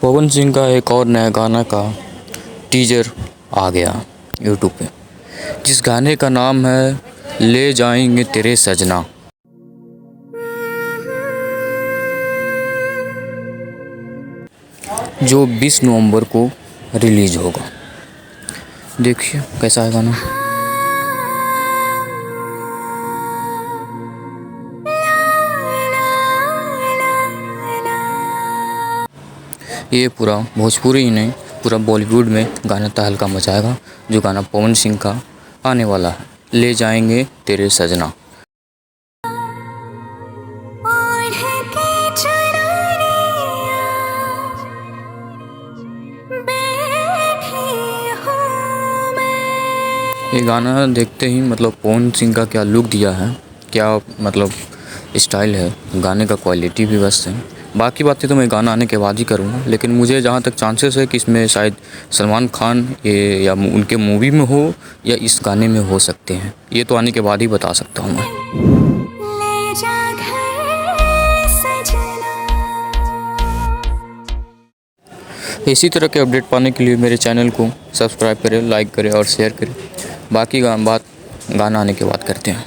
पवन सिंह का एक और नया गाना का टीजर आ गया यूट्यूब पे, जिस गाने का नाम है ले जाएंगे तेरे सजना। जो 20 नवंबर को रिलीज होगा। देखिए कैसा है गाना। ये पूरा भोजपुरी ही नहीं, पूरा बॉलीवुड में गाना तहलका मचाएगा। जो गाना पवन सिंह का आने वाला है, ले जाएंगे तेरे सजना। ये गाना देखते ही मतलब पवन सिंह का क्या लुक दिया है, क्या मतलब स्टाइल है, गाने का क्वालिटी भी बस है। बाकी बातें तो मैं गाना आने के बाद ही करूँगा, लेकिन मुझे जहाँ तक चांसेस है कि इसमें शायद सलमान खान ये या उनके मूवी में हो या इस गाने में हो सकते हैं। ये तो आने के बाद ही बता सकता हूँ मैं। इसी तरह के अपडेट पाने के लिए मेरे चैनल को सब्सक्राइब करें, लाइक करें और शेयर करें। बाकी बात गाना आने के बाद करते हैं।